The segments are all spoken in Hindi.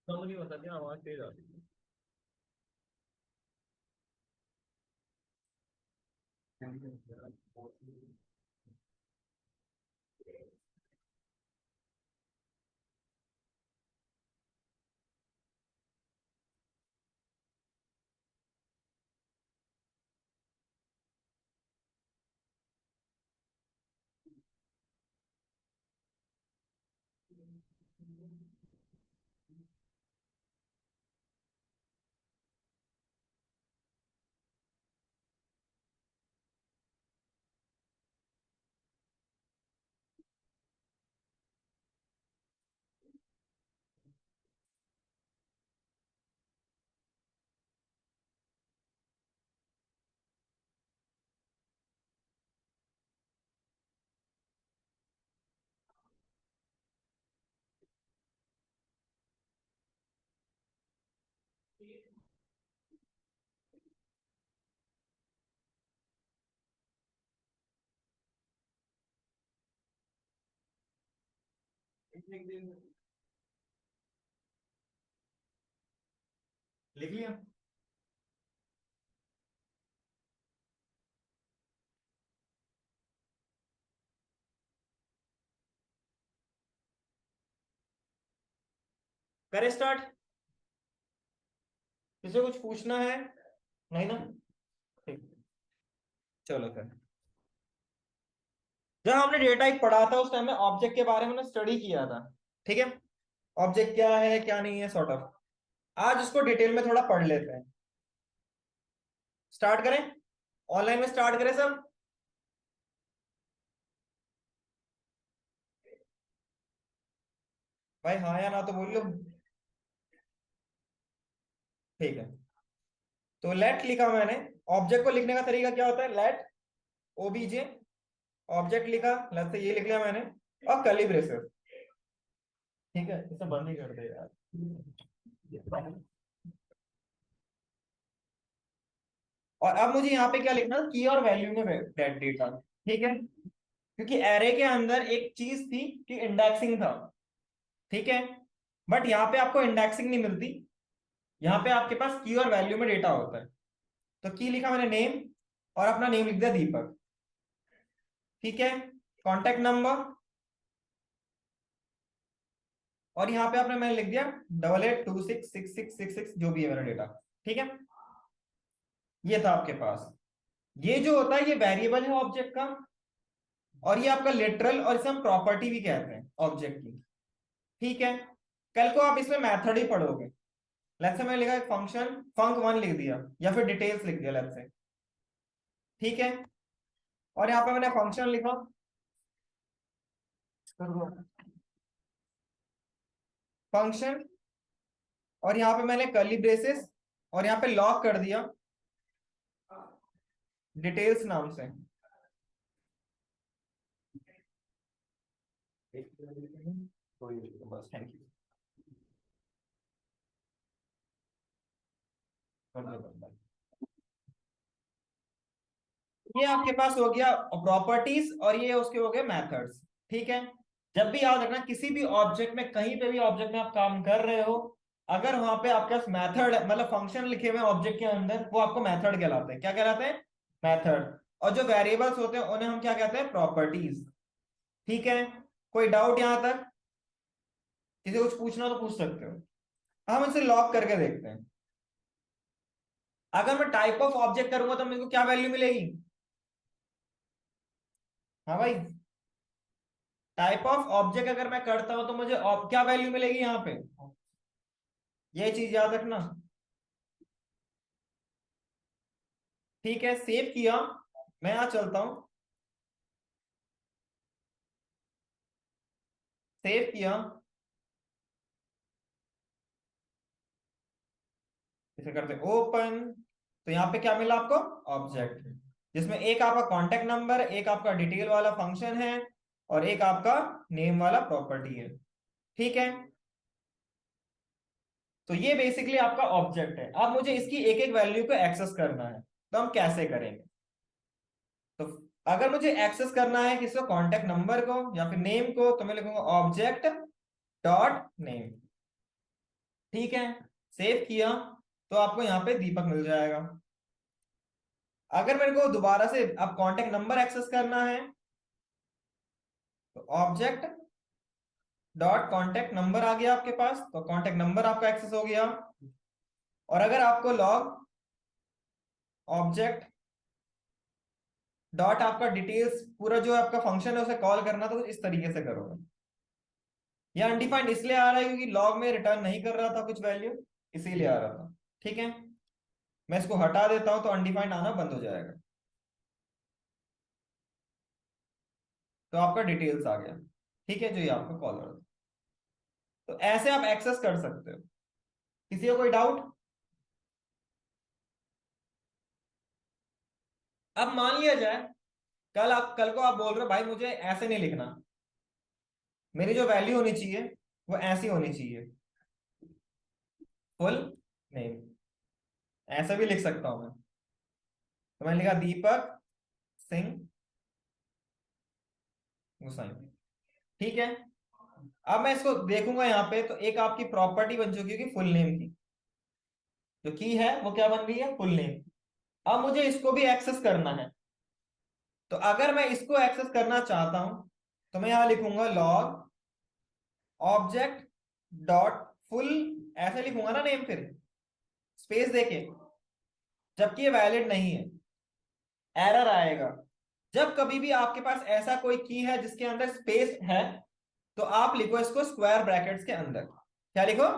कम नहीं होता क्या, आवाज तेज आती है। लिख लिया। करे स्टार्ट। किसी को कुछ पूछना है? नहीं ना? ठीक। चलो फिर। जब हमने डेटा टाइप पढ़ा था उस टाइम में ऑब्जेक्ट के बारे में स्टडी किया था। ठीक है। ऑब्जेक्ट क्या है क्या नहीं है सॉर्ट ऑफ। आज उसको डिटेल में थोड़ा पढ़ लेते हैं। स्टार्ट करें। ऑनलाइन में स्टार्ट करें सब। भाई हाँ या ना तो बोल लो। ठीक है। तो लेट लिखा मैंने। ऑब्जेक्ट को लिखने का तरीका क्या होता है? लेट ओबीजे ऑब्जेक्ट लिखा, लेट से ये लिख लिया मैंने। और कर्ली ब्रेसेस। ठीक है, इसे बंद ही कर दे यार। और अब मुझे यहाँ पे क्या लिखना है? की और वैल्यू में डेटा। ठीक है। क्योंकि एरे के अंदर एक चीज थी कि इंडेक्सिंग था। ठीक है। बट यहाँ पे आपको इंडेक्सिंग नहीं मिलती। यहाँ पे आपके पास की और वैल्यू में डेटा होता है। तो की लिखा मैंने नेम। और अपना नेम लिख दिया दीपक। ठीक है। Contact number. और यहाँ पे आपने मैंने लिख दिया 88266666 जो भी है मेरा डेटा। ठीक है। ये था आपके पास। ये जो होता है ये वेरिएबल है ऑब्जेक्ट का। और ये आपका लिटरल, और इसे हम प्रॉपर्टी भी कहते हैं ऑब्जेक्ट की। ठीक है। कल को आप इसमें मेथड ही पढ़ोगे। लेट्स से मैंने लिखा एक फंक्शन फंक 1 लिख दिया, या फिर डिटेल्स लिख दिया लेट्स से। ठीक है। और यहाँ पे मैंने फंक्शन लिखा फंक्शन। और यहाँ पे मैंने कर्ली ब्रेसेस। और यहाँ पे लॉक कर दिया डिटेल्स नाम से। बस थैंक यू। ये आपके पास हो गया प्रॉपर्टीज, और ये उसके हो गए मेथड्स। ठीक है। जब भी याद रखना किसी भी ऑब्जेक्ट में, कहीं पे भी ऑब्जेक्ट में आप काम कर रहे हो, अगर वहां पे आपके पास मेथड मतलब फंक्शन लिखे हुए ऑब्जेक्ट के अंदर, वो आपको मेथड कहलाते हैं। क्या कहलाते हैं? मेथड। और जो वेरिएबल्स होते हैं उन्हें हम क्या कहते हैं? प्रॉपर्टीज। ठीक है। कोई डाउट यहां तक? किसी को कुछ पूछना हो तो पूछ सकते हो। हम इसे लॉक करके देखते हैं। अगर मैं टाइप ऑफ ऑब्जेक्ट करूंगा तो मेरे को क्या वैल्यू मिलेगी? हाँ भाई। टाइप ऑफ ऑब्जेक्ट अगर मैं करता हूं तो मुझे क्या वैल्यू मिलेगी यहाँ पे? ये चीज याद रखना। ठीक है, सेव किया। मैं यहां चलता हूं। सेव किया। इसे करते ओपन। तो यहाँ पे क्या मिला आपको? ऑब्जेक्ट। जिसमें एक आपका कांटेक्ट नंबर, एक आपका डिटेल वाला फंक्शन है, और एक आपका नेम वाला प्रॉपर्टी है। ठीक है। तो ये बेसिकली आपका ऑब्जेक्ट है। अब मुझे इसकी एक एक वैल्यू को एक्सेस करना है, तो हम कैसे करेंगे? तो अगर मुझे एक्सेस करना है किसी को, कॉन्टेक्ट नंबर को या फिर नेम को, तो मैं लिखूंगा ऑब्जेक्ट डॉट नेम। ठीक है, सेव किया तो आपको यहाँ पे दीपक मिल जाएगा। अगर मेरे को दोबारा से अब कांटेक्ट नंबर एक्सेस करना है तो ऑब्जेक्ट डॉट कॉन्टेक्ट नंबर आ गया आपके पास, तो कॉन्टेक्ट नंबर आपका एक्सेस हो गया। और अगर आपको लॉग ऑब्जेक्ट डॉट आपका डिटेल्स पूरा जो आपका फंक्शन है उसे कॉल करना, तो इस तरीके से करोगे। ये अनडिफाइंड इसलिए आ रहा है क्योंकि लॉग में रिटर्न नहीं कर रहा था कुछ वैल्यू, इसीलिए आ रहा था। ठीक है, मैं इसको हटा देता हूं तो अनडिफाइंड आना बंद हो जाएगा, तो आपका डिटेल्स आ गया। ठीक है, जो ये आपका कॉलर था। तो ऐसे आप एक्सेस कर सकते हो। किसी को कोई डाउट? अब मान लिया जाए कल को आप बोल रहे हो भाई मुझे ऐसे नहीं लिखना, मेरी जो वैल्यू होनी चाहिए वो ऐसी होनी चाहिए, फुल नेम। ऐसा भी लिख सकता हूं मैं, तो मैंने लिखा दीपक सिंह गोसाई। ठीक है, अब मैं इसको देखूंगा यहाँ पे, तो एक आपकी प्रॉपर्टी बन चुकी होगी फुल नेम की, जो की है वो क्या बन रही है, फुल नेम। अब मुझे इसको भी एक्सेस करना है, तो अगर मैं इसको एक्सेस करना चाहता हूं तो मैं यहां लिखूंगा लॉग ऑब्जेक्ट डॉट फुल, ऐसे लिखूंगा ना नेम, फिर स्पेस देके, जबकि ये वैलिड नहीं है, एरर आएगा। जब कभी भी आपके पास ऐसा कोई की है जिसके अंदर स्पेस है, तो आप लिखो इसको स्क्वायर ब्रैकेट्स के अंदर। क्या लिखो?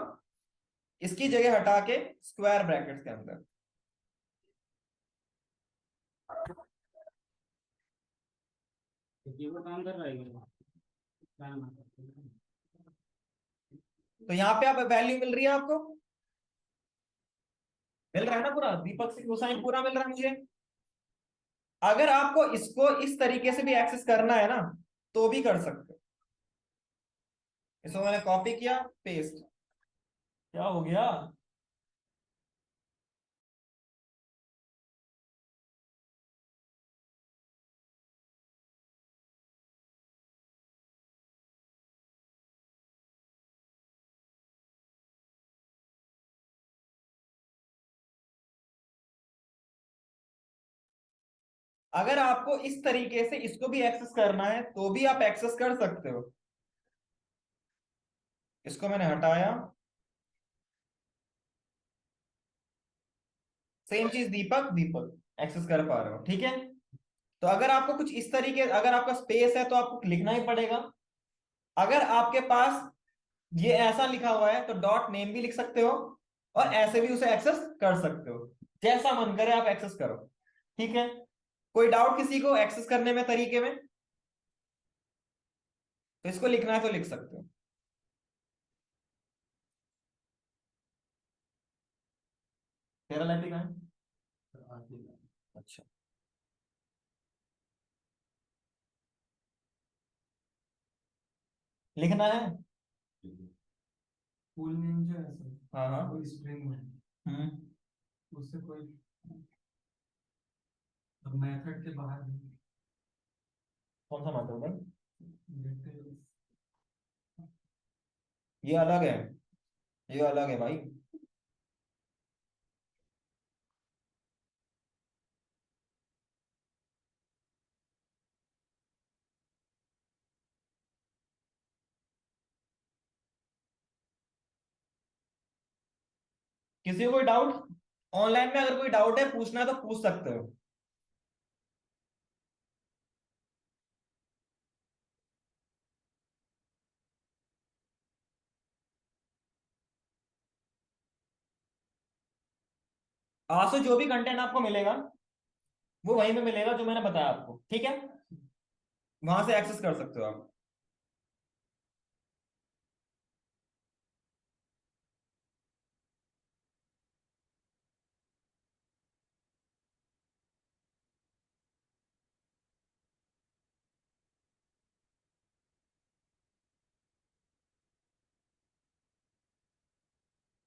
इसकी जगह हटा के स्क्वायर ब्रैकेट्स के अंदर। कीबोर्ड काम कर रहा है क्या? काम तो यहाँ पे आप वैल्यू मिल रही है आपको, मिल रहा है ना पूरा, दीपक सिंह गोसाई पूरा मिल रहा है मुझे। अगर आपको इसको इस तरीके से भी एक्सेस करना है ना, तो भी कर सकते हो। इसको मैंने कॉपी किया, पेस्ट। क्या हो गया? अगर आपको इस तरीके से इसको भी एक्सेस करना है तो भी आप एक्सेस कर सकते हो। इसको मैंने हटाया, सेम चीज दीपक दीपक एक्सेस कर पा रहे हो। ठीक है, तो अगर आपको कुछ इस तरीके, अगर आपका स्पेस है तो आपको लिखना ही पड़ेगा। अगर आपके पास ये ऐसा लिखा हुआ है तो डॉट नेम भी लिख सकते हो, और ऐसे भी उसे एक्सेस कर सकते हो, जैसा मन करे आप एक्सेस करो। ठीक है, कोई डाउट किसी को एक्सेस करने में, तरीके में? तो इसको लिखना है तो लिख सकते हो। तेरा लाइट कहाँ है? अच्छा, लिखना है। फुल नेम जो है सर, हाँ हाँ। वो स्ट्रिंग में हम्म। उससे कोई मेथड के बाहर नहीं। कौन सा मतलब भाई? डिटेल्स ये अलग है, ये अलग है भाई। किसी को कोई डाउट? ऑनलाइन में अगर कोई डाउट है पूछना है तो पूछ सकते हो। आज से जो भी कंटेंट आपको मिलेगा वो वहीं पे मिलेगा जो मैंने बताया आपको। ठीक है, वहां से एक्सेस कर सकते हो आप।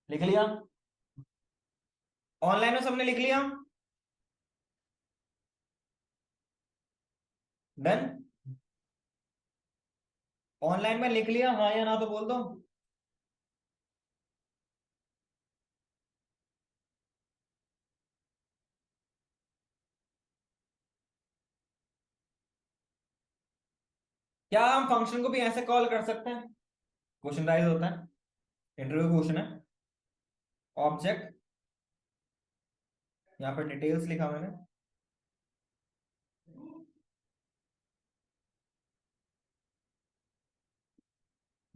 लिख लिया? ऑनलाइन में सबने लिख लिया? डन। ऑनलाइन में लिख लिया, हाँ या ना तो बोल दो। क्या हम फंक्शन को भी ऐसे कॉल कर सकते हैं? क्वेश्चन राइज होता है, इंटरव्यू क्वेश्चन है। ऑब्जेक्ट, यहाँ पर डिटेल्स लिखा मैंने।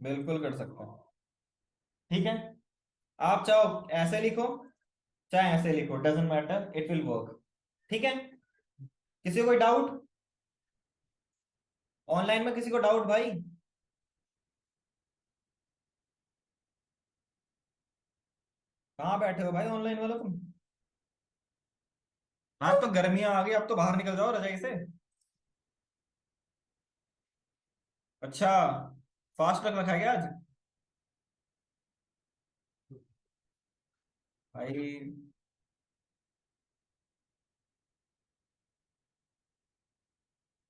बिल्कुल कर सकते हैं। ठीक है, आप चाहो ऐसे लिखो, चाहे ऐसे लिखो, doesn't matter, it will work. ठीक है, किसी को कोई डाउट? ऑनलाइन में किसी को डाउट भाई? कहाँ बैठे हो भाई ऑनलाइन वाले तुम? आज तो गर्मियां आ गई, अब तो बाहर निकल जाओ रजाई से। अच्छा, फास्ट रख रखा है क्या आज भाई?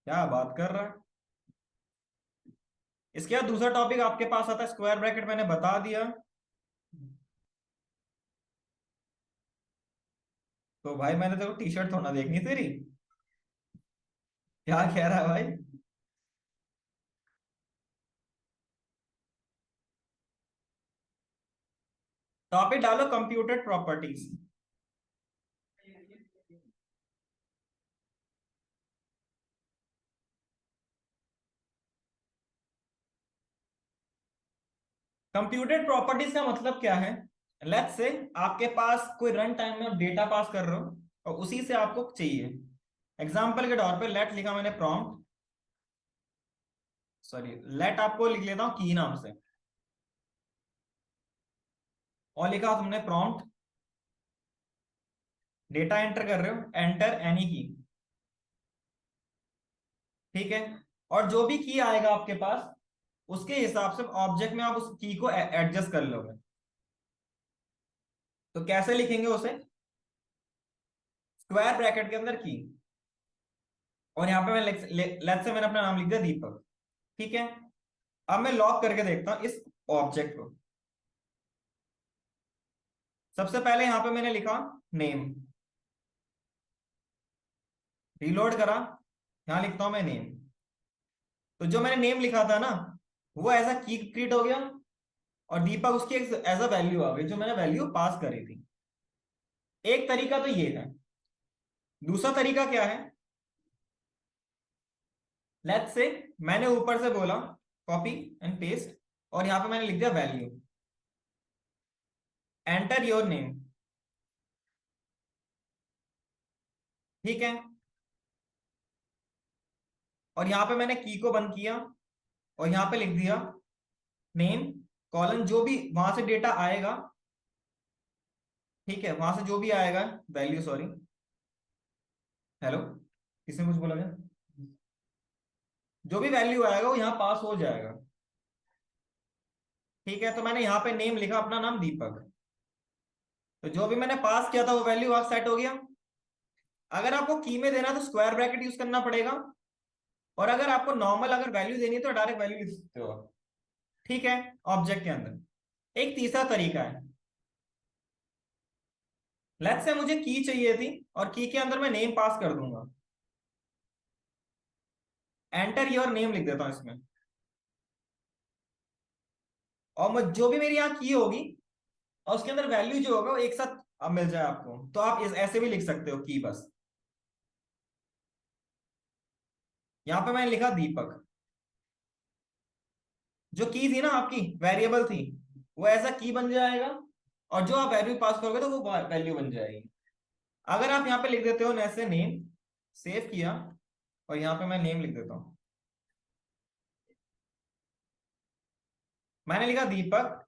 क्या बात कर रहा है? इसके बाद दूसरा टॉपिक आपके पास आता है स्क्वायर ब्रैकेट, मैंने बता दिया। तो भाई मैंने तेरे को टी शर्ट थोड़ा देखनी तेरी। क्या कह रहा है भाई? टॉपिक डालो कंप्यूटेड प्रॉपर्टीज। कंप्यूटेड प्रॉपर्टीज का मतलब क्या है? लेट्स से आपके पास कोई रन टाइम में डेटा पास कर रहे हो और उसी से आपको चाहिए। एग्जाम्पल के तौर पे लेट लिखा मैंने प्रॉम्प्ट, सॉरी लेट आपको लिख लेता हूं की नाम से, और लिखा तुमने प्रॉम्प्ट, डेटा एंटर कर रहे हो, एंटर एनी की। ठीक है, और जो भी की आएगा आपके पास उसके हिसाब से ऑब्जेक्ट में आप उस की को एडजस्ट कर लोगे। तो कैसे लिखेंगे उसे? स्क्वायर ब्रैकेट के अंदर की, और यहां पे मैं लेट्स से मैंने अपना नाम लिख दिया दीपक। ठीक है, अब मैं लॉक करके देखता हूं इस ऑब्जेक्ट को। सबसे पहले यहां पे मैंने लिखा नेम, रीलोड करा, यहां लिखता हूं मैं नेम। तो जो मैंने नेम लिखा था ना, वो एज अ की क्रिएट हो गया, और दीपक उसकी एज अ वैल्यू आ गई जो मैंने वैल्यू पास करी थी। एक तरीका तो ये है। दूसरा तरीका क्या है? लेट्स से मैंने ऊपर से बोला कॉपी एंड पेस्ट, और यहां पे मैंने लिख दिया वैल्यू, एंटर योर नेम। ठीक है, और यहां पे मैंने की को बंद किया, और यहां पे लिख दिया नेम कॉलन, जो भी वहां से डेटा आएगा। ठीक है, वहां से जो भी आएगा, वैल्यू सॉरी, हेलो, किसने कुछ बोला क्या? जो भी वैल्यू आएगा वो यहाँ पास हो जाएगा। ठीक है, तो मैंने यहाँ पे नेम लिखा अपना नाम दीपक, तो जो भी मैंने पास किया था वो वैल्यू वहां सेट हो गया। अगर आपको की में देना है तो स्क्वायर ब्रैकेट यूज करना पड़ेगा, और अगर आपको नॉर्मल अगर वैल्यू देनी है तो डायरेक्ट वैल्यू लिख सकते हो आप। ठीक है, ऑब्जेक्ट के अंदर एक तीसरा तरीका है। लेट्स से मुझे की चाहिए थी, और की के अंदर मैं नेम पास कर दूंगा, एंटर योर नेम लिख देता हूं इसमें, और मैं जो भी मेरी यहाँ की होगी और उसके अंदर वैल्यू जो होगा वो एक साथ अब मिल जाए आपको, तो आप इस ऐसे भी लिख सकते हो की बस। यहां पे मैंने लिखा दीपक, जो की थी ना आपकी वेरिएबल थी, वो ऐसा की बन जाएगा, और जो आप वैल्यू पास करोगे तो वो वैल्यू बन जाएगी। अगर आप यहाँ पे लिख देते हो ऐसे नेम, सेव किया, और यहाँ पे मैं नेम लिख देता हूं, मैंने लिखा दीपक,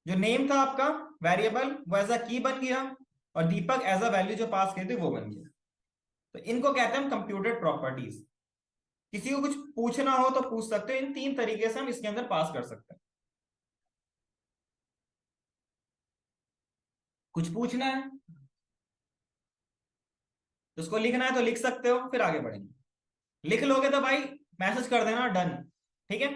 जो नेम था आपका वेरिएबल वो एज अ की बन गया, और दीपक एज अ वैल्यू जो पास की थी वो बन गया। तो इनको कहते हैं हम कंप्यूटेड प्रॉपर्टीज। किसी को कुछ पूछना हो तो पूछ सकते हो, इन तीन तरीके से हम इसके अंदर पास कर सकते हैं। कुछ पूछना है तो उसको लिखना है तो लिख सकते हो, फिर आगे बढ़ेंगे। लिख लोगे तो भाई मैसेज कर देना डन। ठीक है।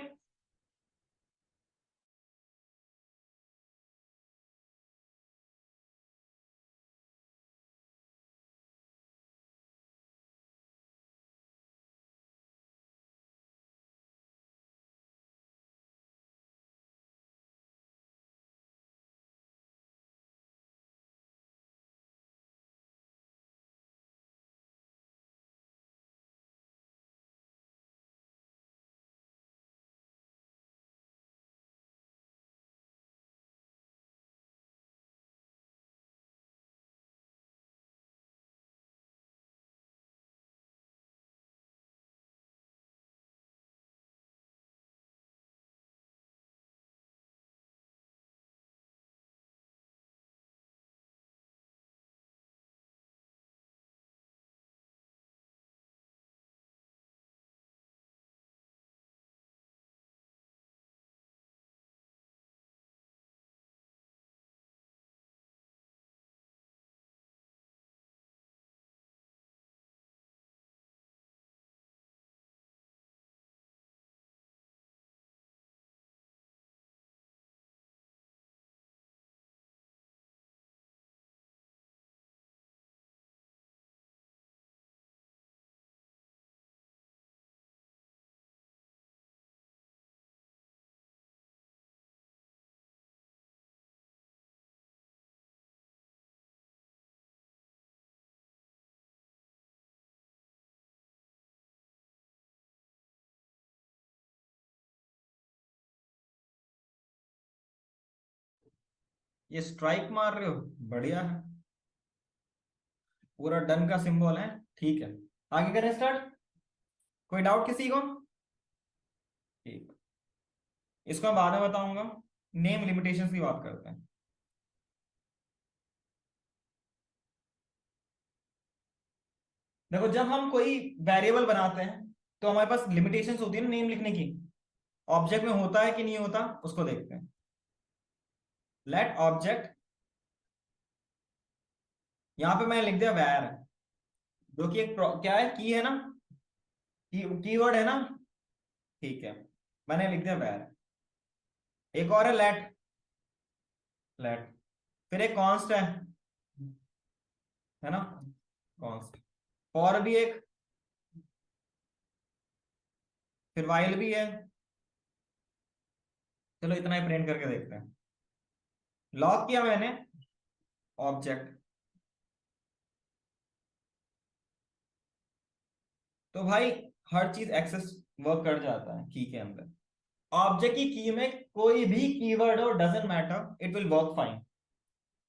ये स्ट्राइक मार रहे हो, बढ़िया है, पूरा डन का सिंबल है। ठीक है, आगे करें स्टार्ट। कोई डाउट किसी को? ठीक, इसको मैं बाद में बताऊंगा। नेम लिमिटेशंस की बात करते हैं। देखो, जब हम कोई वेरिएबल बनाते हैं तो हमारे पास लिमिटेशंस होती है ना नेम लिखने की। ऑब्जेक्ट में होता है कि नहीं होता, उसको देखते हैं। लेट ऑब्जेक्ट, यहां पे मैं लिख दिया वैर, जो कि एक क्या है, की है ना, कीवर्ड है ना। ठीक है, मैंने लिख दिया वैर। एक और है लेट, लेट, फिर एक कॉन्स्ट है ना, कॉन्स्ट। फॉर भी एक, फिर वाइल भी है। चलो इतना ही प्रिंट करके देखते हैं। लॉक किया मैंने ऑब्जेक्ट, तो भाई हर चीज एक्सेस वर्क कर जाता है की के अंदर। ऑब्जेक्ट की की में कोई भी कीवर्ड हो, doesn't matter, it will work fine.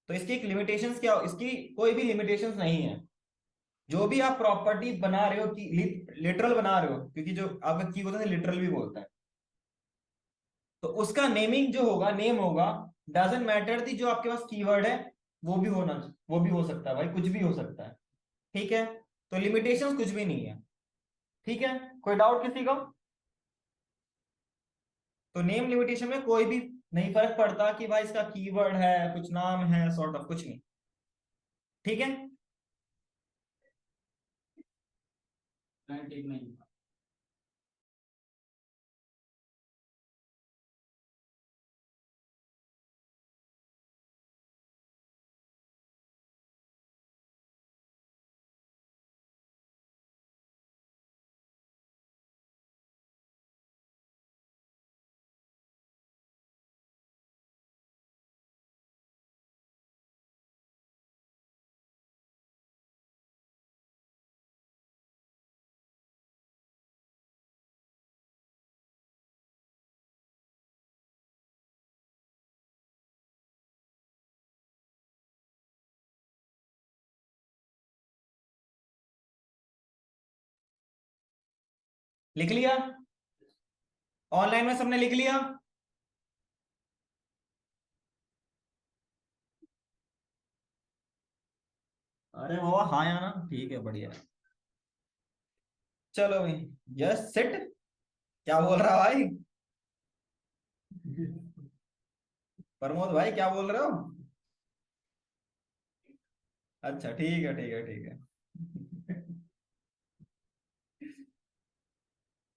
तो इसकी एक लिमिटेशंस क्या हो, इसकी कोई भी लिमिटेशंस नहीं है। जो भी आप प्रॉपर्टी बना रहे हो, कि लिटरल बना रहे हो, क्योंकि जो आपका की होता है लिटरल भी बोलता है, तो उसका नेमिंग जो होगा, नेम होगा, डजंट मैटर थी जो आपके पास कीवर्ड है, वो भी होना, वो भी हो सकता है भाई, कुछ भी हो सकता है। ठीक है, तो लिमिटेशंस कुछ भी नहीं है। ठीक है, कोई डाउट किसी को? तो नेम लिमिटेशन में कोई भी नहीं फर्क पड़ता कि भाई इसका कीवर्ड है, कुछ नाम है, सॉर्ट ऑफ कुछ नहीं। ठीक है, ठीक नहीं। लिख लिया? ऑनलाइन में सबने लिख लिया? अरे वो हाँ या ना, ठीक है, बढ़िया। चलो भाई, यस सिट, क्या बोल रहा भाई? प्रमोद भाई क्या बोल रहे हो? अच्छा, ठीक है, ठीक है, ठीक है।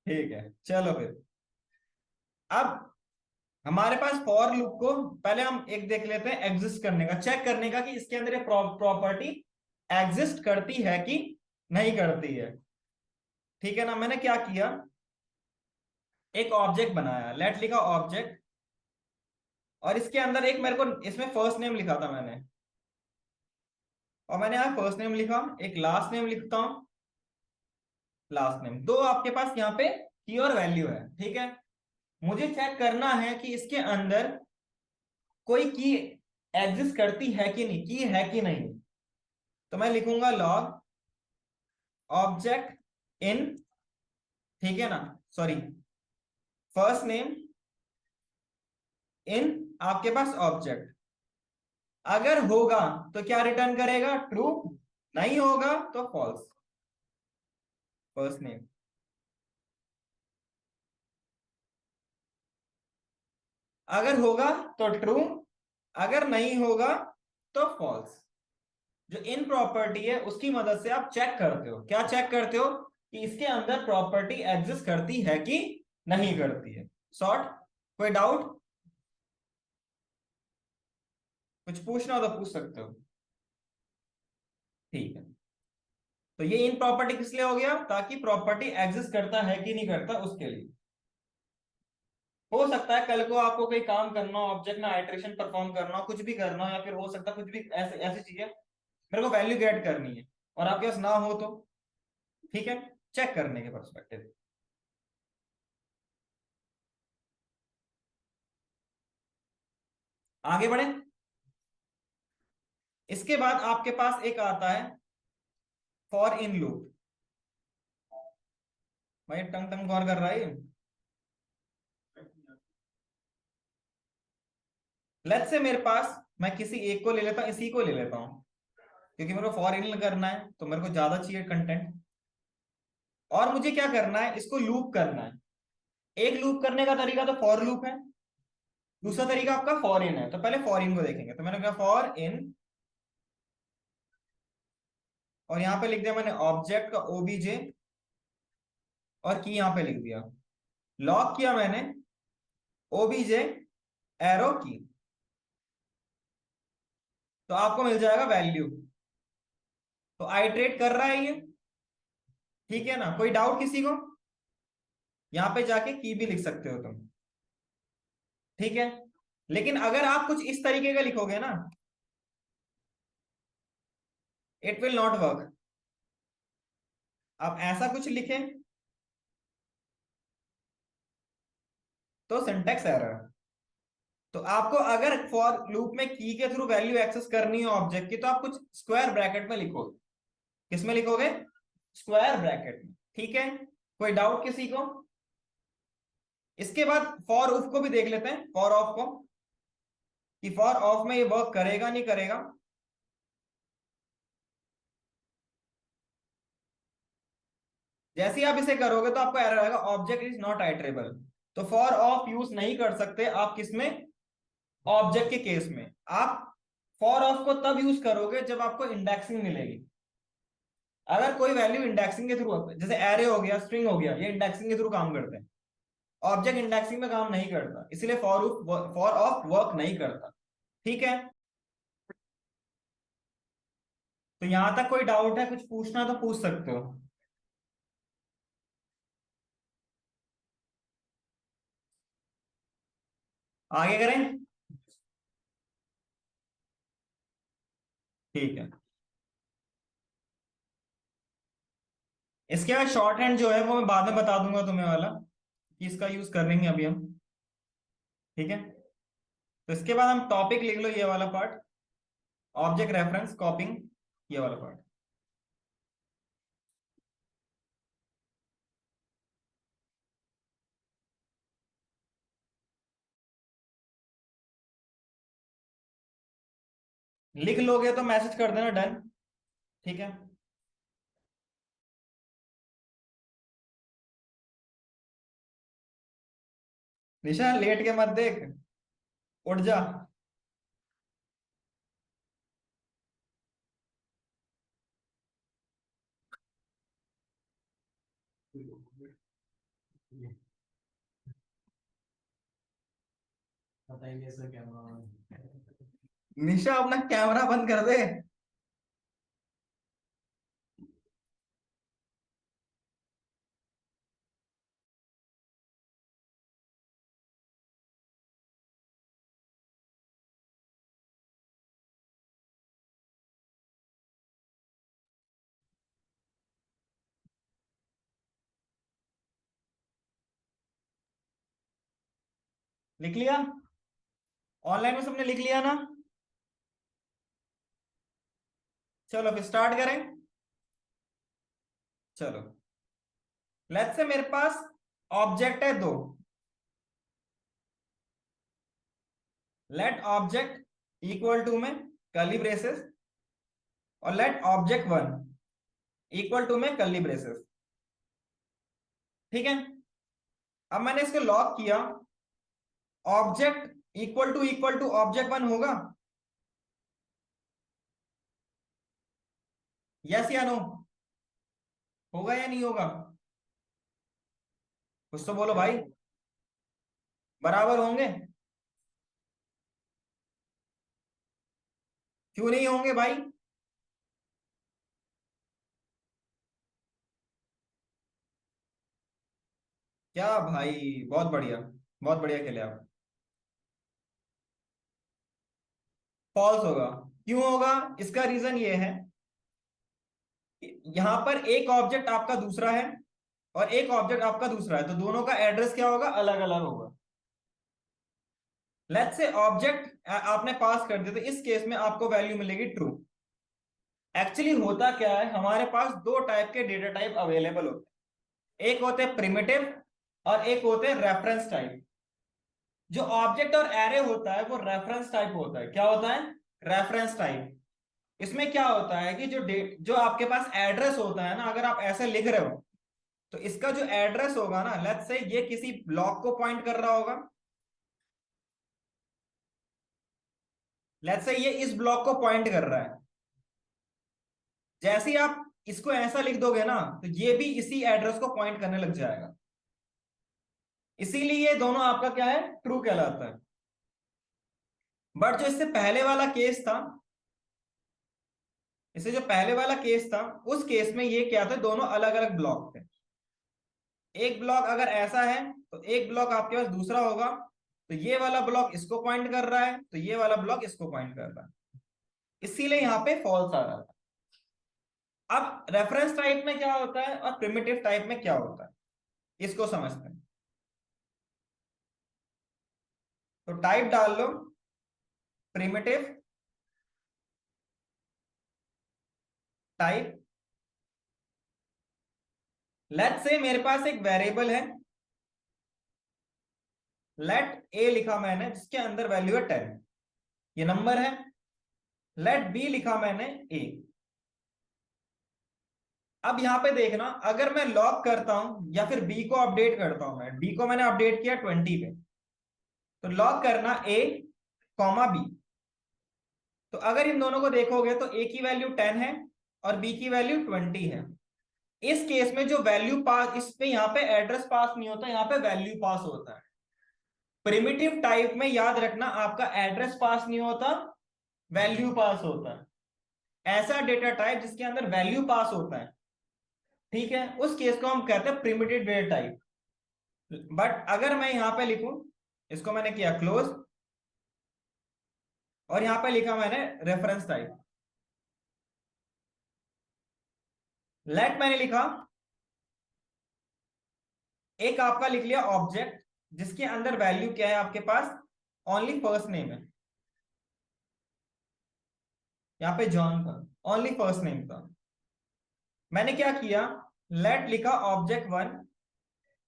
ठीक है, चलो फिर। अब हमारे पास फॉर लूप को पहले हम एक देख लेते हैं, एग्जिस्ट करने का, चेक करने का कि इसके अंदर ये प्रॉपर्टी एग्जिस्ट करती है कि नहीं करती है। ठीक है ना, मैंने क्या किया, एक ऑब्जेक्ट बनाया, लेट लिखा ऑब्जेक्ट, और इसके अंदर एक मेरे को इसमें फर्स्ट नेम लिखा था मैंने, और मैंने यहाँ फर्स्ट नेम लिखा, एक लास्ट नेम लिखता हूं, लास्ट नेम, दो आपके पास यहाँ पे की और वैल्यू है। ठीक है, मुझे चेक करना है कि इसके अंदर कोई की एग्जिस्ट करती है कि नहीं, की है कि नहीं। तो मैं लिखूंगा लॉग ऑब्जेक्ट इन, ठीक है ना, सॉरी, फर्स्ट नेम इन आपके पास ऑब्जेक्ट। अगर होगा तो क्या रिटर्न करेगा, ट्रू, नहीं होगा तो फॉल्स। फर्स्ट नेम, अगर होगा तो ट्रू, अगर नहीं होगा तो फॉल्स। जो इन प्रॉपर्टी है उसकी मदद से आप चेक करते हो, क्या चेक करते हो, कि इसके अंदर प्रॉपर्टी एग्जिस्ट करती है कि नहीं करती है। शॉर्ट, कोई डाउट? कुछ पूछना हो तो पूछ सकते हो। ठीक है, तो ये इन प्रॉपर्टी किस लिए हो गया, ताकि प्रॉपर्टी एग्जिस्ट करता है कि नहीं करता उसके लिए। हो सकता है कल को आपको कोई काम करना हो, ऑब्जेक्ट में आइटरेशन परफॉर्म करना हो, कुछ भी करना हो, या फिर हो सकता है कुछ भी ऐसे ऐसी चीजें मेरे को वैल्यू गेट करनी है और आपके पास ना हो तो। ठीक है, चेक करने के पर्सपेक्टिव। आगे बढ़े। इसके बाद आपके पास एक आता है फॉर इन लूप। भाई टंग टंग गौर कर रहा है। लेट्स से मेरे पास, मैं किसी एक को ले लेता हूं, इसी को ले लेता हूं, क्योंकि मेरे को फॉर इन करना है तो मेरे को ज्यादा चाहिए कंटेंट। और मुझे क्या करना है, इसको लूप करना है। एक लूप करने का तरीका तो फॉर लूप है, दूसरा तरीका आपका फॉर इन है। तो पहले फॉर इन को देखेंगे। तो मैंने कहा फॉर इन, और यहां पे लिख दिया मैंने ऑब्जेक्ट का ओबीजे, और की यहां पे लिख दिया। लॉक किया मैंने ओबीजे एरो की, तो आपको मिल जाएगा वैल्यू। तो आइट्रेट कर रहा है ये, ठीक है ना। कोई डाउट किसी को? यहां पे जाके की भी लिख सकते हो तुम, ठीक है। लेकिन अगर आप कुछ इस तरीके का लिखोगे ना, इट विल नॉट वर्क। आप ऐसा कुछ लिखें तो सिंटेक्स एरर। तो आपको अगर फॉर लूप में की के थ्रू वैल्यू एक्सेस करनी है ऑब्जेक्ट की, तो आप कुछ स्क्वायर ब्रैकेट में लिखोगे। किसमें लिखोगे? स्क्वायर ब्रैकेट में, ठीक है। कोई डाउट किसी को? इसके बाद फॉर ऑफ को भी देख लेते हैं, फॉर ऑफ को, कि फॉर ऑफ में ये वर्क करेगा नहीं करेगा। जैसे ही आप इसे करोगे तो आपको एरर आएगा, ऑब्जेक्ट इज नॉट आइटरेबल। तो फॉर ऑफ यूज नहीं कर सकते आप किसमें? ऑब्जेक्ट के केस में। आप फॉर ऑफ को तब यूज करोगे जब आपको इंडेक्सिंग मिलेगी। अगर कोई वैल्यू इंडेक्सिंग के थ्रू, जैसे एरे हो गया, स्ट्रिंग हो गया, ये इंडेक्सिंग के थ्रू काम करते हैं। ऑब्जेक्ट इंडेक्सिंग में काम नहीं करता, इसलिए फॉर ऑफ वर्क नहीं करता, ठीक है। तो यहां तक कोई डाउट है? कुछ पूछना तो पूछ सकते हो। आगे करें? ठीक है। इसके बाद शॉर्ट हैंड जो है वो मैं बाद में बता दूंगा तुम्हें वाला, कि इसका यूज कर लेंगे अभी हम, ठीक है। तो इसके बाद हम टॉपिक लिख लो, ये वाला पार्ट, ऑब्जेक्ट रेफरेंस कॉपिंग, ये वाला पार्ट। लिख लोगे तो मैसेज कर देना डन, ठीक है। निशा लेट के मत देख, उठ जा। बताइए सर क्या हुआ? निशा अपना कैमरा बंद कर दे। लिख लिया? ऑनलाइन में सबने लिख लिया ना? चलो फिर स्टार्ट करें। चलो, लेट्स से मेरे पास ऑब्जेक्ट है दो। लेट ऑब्जेक्ट इक्वल टू में कर्ली ब्रेसेस, और let object one equal to में कर्ली ब्रेसेस, ठीक है। अब मैंने इसको लॉक किया, object equal to object one होगा? यस या नो? होगा या नहीं होगा? कुछ तो बोलो भाई। बराबर होंगे? क्यों नहीं होंगे भाई? क्या भाई, बहुत बढ़िया, बहुत बढ़िया खेले आप। फॉल्स होगा। क्यों होगा? इसका रीजन ये है, यहां पर एक ऑब्जेक्ट आपका दूसरा है और एक ऑब्जेक्ट आपका दूसरा है, तो दोनों का एड्रेस क्या होगा? अलग अलग होगा। लेट्स से ऑब्जेक्ट आपने पास कर दिया, तो इस केस में आपको वैल्यू मिलेगी ट्रू। एक्चुअली होता क्या है, हमारे पास दो टाइप के डेटा टाइप अवेलेबल होते हैं, एक होते हैं प्रिमिटिव और एक होते हैं रेफरेंस टाइप। जो ऑब्जेक्ट और एरे होता है वो रेफरेंस टाइप होता है। क्या होता है? Reference type. इसमें क्या होता है कि जो आपके पास एड्रेस होता है ना, अगर आप ऐसे लिख रहे हो तो इसका जो एड्रेस होगा ना, लेट्स से ये किसी ब्लॉक को पॉइंट कर रहा होगा, लेट्स से ये इस ब्लॉक को पॉइंट कर रहा है। जैसे ही आप इसको ऐसा लिख दोगे ना, तो ये भी इसी एड्रेस को पॉइंट करने लग जाएगा। इसीलिए ये दोनों आपका क्या है, ट्रू कहलाता है। बट जो इससे पहले वाला केस था, इससे जो पहले वाला केस था, उस केस में ये क्या था, दोनों अलग अलग ब्लॉक थे। एक ब्लॉक अगर ऐसा है तो एक ब्लॉक आपके पास दूसरा होगा, तो ये वाला ब्लॉक इसको पॉइंट कर रहा है, तो ये वाला ब्लॉक इसको पॉइंट कर रहा है। इसीलिए यहां पे फॉल्स आ रहा था। अब रेफरेंस टाइप में क्या होता है और प्रिमिटिव टाइप में क्या होता है, इसको समझते हैं। तो टाइप डाल लो, प्रिमिटिव टाइप। लेट से मेरे पास एक वेरिएबल है, लेट ए लिखा मैंने, जिसके अंदर वैल्यू है 10, ये नंबर है। लेट बी लिखा मैंने ए। अब यहां पे देखना, अगर मैं लॉक करता हूं या फिर बी को अपडेट करता हूं, मैं बी को मैंने अपडेट किया 20 पे, तो लॉक करना ए कॉमा बी। तो अगर इन दोनों को देखोगे तो ए की वैल्यू 10 है और बी की वैल्यू 20 है। इस केस में जो वैल्यू पास, इसमें यहां पे एड्रेस पास नहीं होता, यहां पे वैल्यू पास होता है। प्रिमिटिव टाइप में याद रखना, आपका एड्रेस पास नहीं होता, वैल्यू पास होता है। ऐसा डेटा टाइप जिसके अंदर वैल्यू पास होता है, ठीक है, उस केस को हम कहते हैं प्रिमिटिव डेटा टाइप। बट अगर मैं यहां पे लिखूं, इसको मैंने किया क्लोज, और यहां पे लिखा मैंने रेफरेंस टाइप। लेट मैंने लिखा, एक आपका लिख लिया ऑब्जेक्ट, जिसके अंदर वैल्यू क्या है आपके पास, ओनली फर्स्ट नेम है। यहां पे जॉन था, ओनली फर्स्ट नेम था। मैंने क्या किया, लेट लिखा ऑब्जेक्ट वन,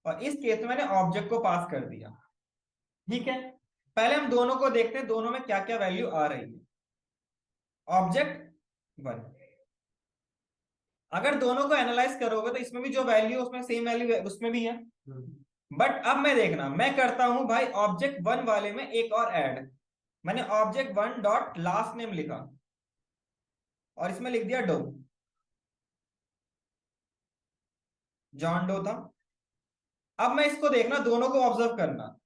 और इस केस में मैंने ऑब्जेक्ट को पास कर दिया। ठीक है, पहले हम दोनों को देखते हैं, दोनों में क्या क्या वैल्यू आ रही है। ऑब्जेक्ट वन, अगर दोनों को एनालाइज करोगे तो इसमें भी जो वैल्यू उसमें सेम वैल्यू है, उसमें भी है। बट अब मैं देखना, मैं करता हूं भाई ऑब्जेक्ट वन वाले में एक और ऐड। मैंने object one dot last name लिखा और इसमें लिख दिया डो, जॉन डो था। अब मैं इसको देखना, दोनों को ऑब्जर्व करना,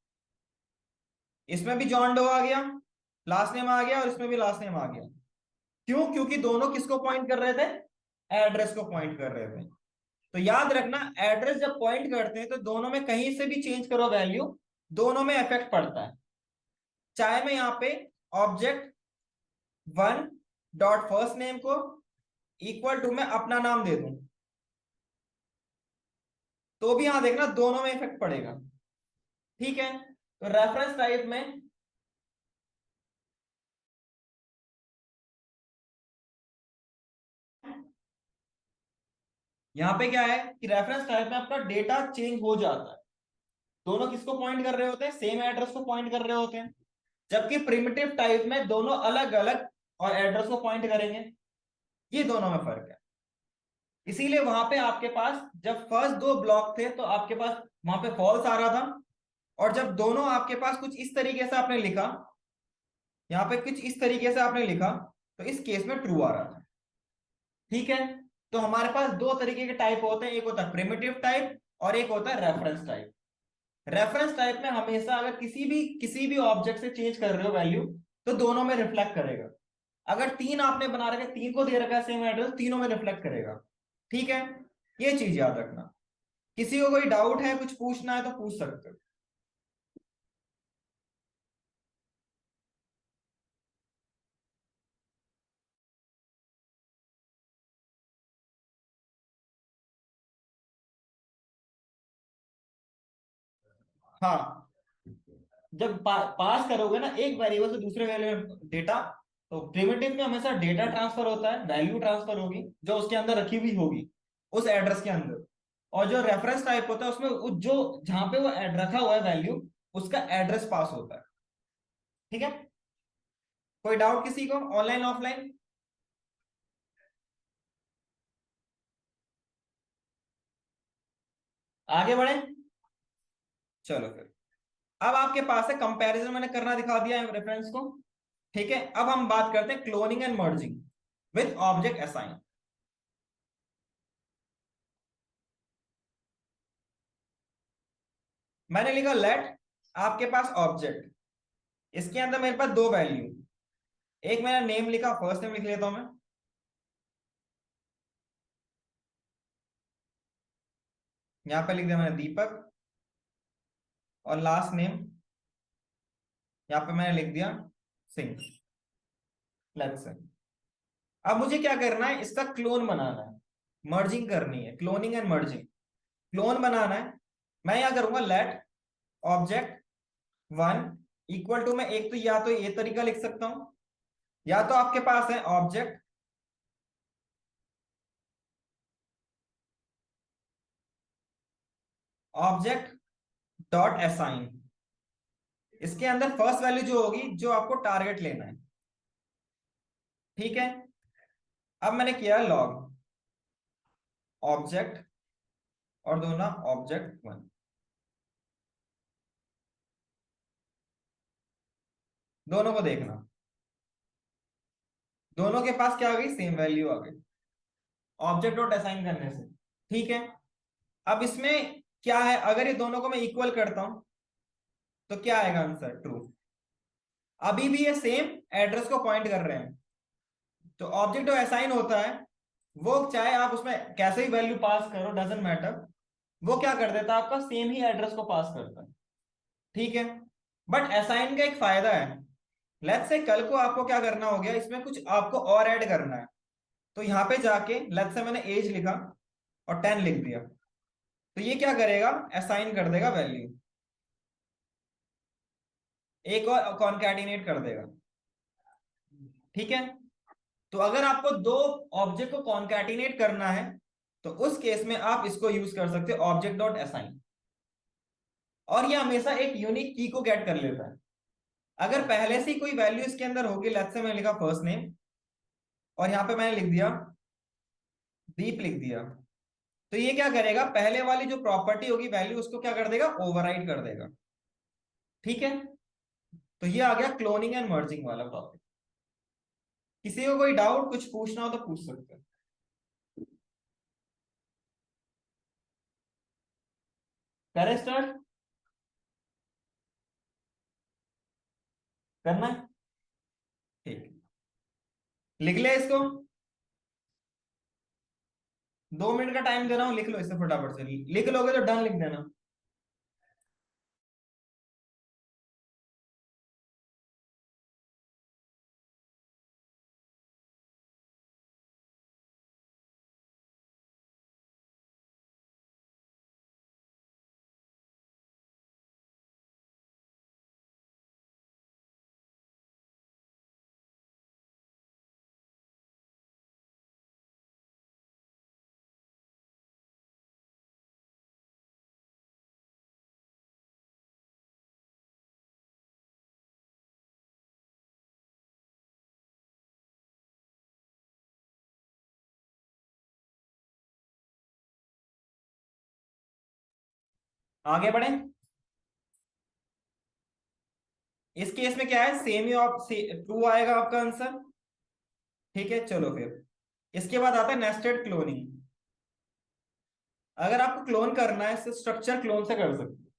इसमें भी जॉन डो आ गया, लास्ट नेम आ गया, और इसमें भी लास्ट नेम आ गया। क्यों? क्योंकि दोनों किसको पॉइंट कर रहे थे, एड्रेस को पॉइंट कर रहे थे। तो याद रखना, एड्रेस जब पॉइंट करते हैं तो दोनों में कहीं से भी चेंज करो वैल्यू, दोनों में इफेक्ट पड़ता है। चाहे मैं यहां पे object one dot first name को इक्वल टू मैं अपना नाम दे दूं, तो भी यहां देखना दोनों में इफेक्ट पड़ेगा। ठीक है, तो रेफरेंस टाइप में यहां पे क्या है कि रेफरेंस टाइप में आपका डेटा चेंज हो जाता है। दोनों किसको पॉइंट कर रहे होते हैं, सेम एड्रेस को पॉइंट कर रहे होते हैं। जबकि प्रिमिटिव टाइप में दोनों अलग अलग और एड्रेस को पॉइंट करेंगे। ये दोनों में फर्क है। इसीलिए वहां पे आपके पास जब फर्स्ट दो ब्लॉक थे तो आपके पास वहां पे फॉल्स आ रहा था, और जब दोनों आपके पास कुछ इस तरीके से आपने लिखा, यहाँ पे कुछ इस तरीके से आपने लिखा, तो इस केस में ट्रू आ रहा था। ठीक है, तो हमारे पास दो तरीके के टाइप होते हैं, एक होता है प्रिमिटिव टाइप और एक होता है रेफरेंस टाइप। रेफरेंस टाइप में हमेशा अगर किसी भी ऑब्जेक्ट से चेंज कर रहे हो वैल्यू, तो दोनों में रिफ्लेक्ट करेगा। अगर तीन आपने बना रखे, तीन को दे रखा है सेम एड्रेस, तीनों में रिफ्लेक्ट करेगा। ठीक है, ये चीज याद रखना। किसी को कोई डाउट है, कुछ पूछना है तो पूछ सकते हो। हाँ, जब पास करोगे ना एक वेरिएबल से दूसरे वेरिएबल डेटा, तो प्रिमिटिव में हमेशा डेटा ट्रांसफर होता है, वैल्यू ट्रांसफर होगी जो उसके अंदर रखी हुई होगी उस एड्रेस के अंदर। और जो रेफरेंस टाइप होता है उसमें जो जहां पे वो रखा हुआ है वैल्यू, उसका एड्रेस पास होता है। ठीक है, कोई डाउट किसी को, ऑनलाइन ऑफलाइन? आगे बढ़े, चलो फिर। अब आपके पास है कंपैरिजन, मैंने करना दिखा दिया है रेफरेंस को। ठीक है, अब हम बात करते हैं cloning and merging with object assign. मैंने लिखा लेट, आपके पास ऑब्जेक्ट, इसके अंदर मेरे पास दो वैल्यू, एक मैंने नेम लिखा, फर्स्ट नेम लिख लेता हूं मैं, यहां पे लिख दिया मैंने दीपक, और लास्ट नेम यहां पे मैंने लिख दिया सिंह। लेट्स से, अब मुझे क्या करना है, इसका क्लोन बनाना है, मर्जिंग करनी है, क्लोनिंग एंड मर्जिंग। क्लोन बनाना है, मैं यहां करूंगा let object one equal to, मैं एक तो या तो ये तरीका लिख सकता हूं, या तो आपके पास है ऑब्जेक्ट ऑब्जेक्ट डॉट असाइन, इसके अंदर फर्स्ट वैल्यू जो होगी जो आपको टारगेट लेना है। ठीक है, अब मैंने किया लॉग ऑब्जेक्ट और दो ना ऑब्जेक्ट वन, दोनों को देखना, दोनों के पास क्या आ गई, सेम वैल्यू आ गई ऑब्जेक्ट डॉट असाइन करने से। ठीक है, अब इसमें क्या है, अगर ये दोनों को मैं इक्वल करता हूं तो क्या आएगा आंसर, ट्रू। अभी भी ये सेम एड्रेस को पॉइंट कर रहे हैं। तो ऑब्जेक्ट जो असाइन होता है, वो चाहे आप उसमें कैसे ही वैल्यू पास करो, डजेंट मैटर, वो क्या कर देता है, आपका सेम ही एड्रेस को पास करता है। ठीक है, बट असाइन का एक फायदा है, लेट्स से कल को आपको क्या करना हो गया, इसमें कुछ आपको और ऐड करना है, तो यहां पे जाके लेट्स से मैंने एज लिखा और 10 लिख दिया, तो ये क्या करेगा, असाइन कर देगा वैल्यू, एक और कॉन्कैटिनेट कर देगा। ठीक है, तो अगर आपको दो ऑब्जेक्ट को कॉन्कैटिनेट करना है, तो उस केस में आप इसको यूज कर सकते हो, ऑब्जेक्ट डॉट असाइन, और ये हमेशा एक यूनिक की को गेट कर लेता है। अगर पहले से ही कोई वैल्यू इसके अंदर होगी, लेट्स से मैंने लिखा फर्स्ट नेम और यहां पे मैंने लिख दिया दीप लिख दिया, तो ये क्या करेगा, पहले वाली जो प्रॉपर्टी होगी वैल्यू, उसको क्या कर देगा, ओवरराइड कर देगा। ठीक है, तो ये आ गया क्लोनिंग एंड मर्जिंग वाला टॉपिक। किसी को कोई डाउट कुछ पूछना हो तो पूछ सकते हैं। करें स्टार्ट, करना है? ठीक है, लिख ले इसको, 2 मिनट का टाइम दे रहा हूं, लिख लो इसे फटाफट से, लिख लोगे तो डन लिख देना। आगे बढ़े, इस केस में क्या है, सेम ही ट्रू आएगा आपका आंसर। ठीक है, चलो फिर इसके बाद आता है नेस्टेड क्लोनिंग। अगर आपको क्लोन करना है, तो स्ट्रक्चर क्लोन से कर सकते हो।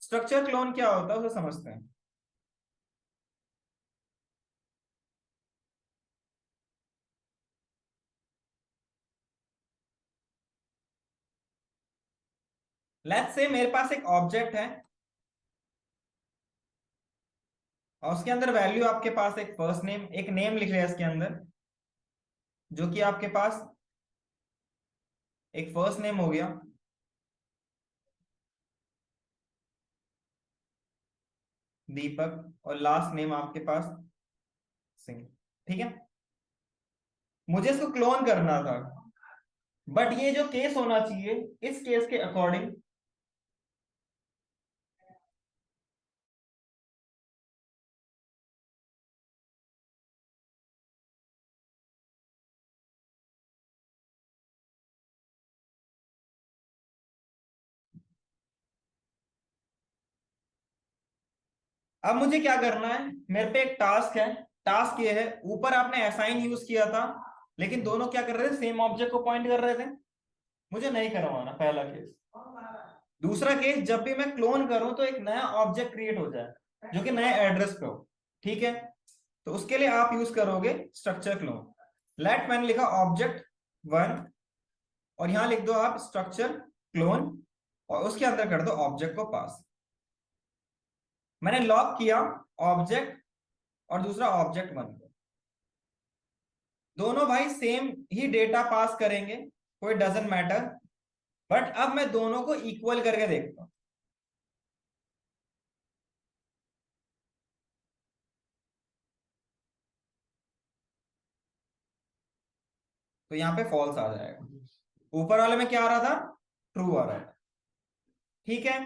स्ट्रक्चर क्लोन क्या होता है उसे समझते हैं। लेट्स से मेरे पास एक ऑब्जेक्ट है और उसके अंदर वैल्यू आपके पास एक फर्स्ट नेम, एक नेम लिख रहे हैं इसके अंदर, जो कि आपके पास एक फर्स्ट नेम हो गया, दीपक, और लास्ट नेम आपके पास सिंह। ठीक है, मुझे इसको क्लोन करना था, बट ये जो केस होना चाहिए, इस केस के अकॉर्डिंग अब मुझे क्या करना है, मेरे पे एक टास्क है। टास्क ये है, ऊपर आपने असाइन यूज किया था, लेकिन दोनों क्या कर रहे थे, सेम ऑब्जेक्ट को पॉइंट कर रहे थे। मुझे नहीं करवाना, पहला केस। दूसरा केस, जब भी मैं क्लोन करूं तो एक नया ऑब्जेक्ट क्रिएट हो जाए जो कि नए एड्रेस पे हो। ठीक है, तो उसके लिए आप यूज करोगे स्ट्रक्चर क्लोन। लेट मैंने लिखा ऑब्जेक्ट 1, और यहां लिख दो आप स्ट्रक्चर क्लोन, और उसके अंदर कर दो ऑब्जेक्ट को पास। मैंने लॉक किया ऑब्जेक्ट और दूसरा ऑब्जेक्ट 1 को। दोनों भाई सेम ही डेटा पास करेंगे, कोई डजेंट मैटर। बट अब मैं दोनों को इक्वल करके देखता हूं। तो यहां पे फॉल्स आ जाएगा, ऊपर वाले में क्या आ रहा था, ट्रू आ रहा था। ठीक है,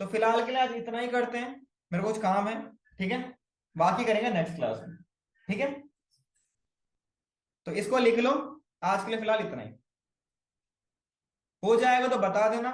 तो फिलहाल के लिए आज इतना ही करते हैं, मेरे को कुछ काम है। ठीक है, बाकी करेंगे नेक्स्ट क्लास में। ठीक है, तो इसको लिख लो, आज के लिए फिलहाल इतना ही। हो जाएगा तो बता देना।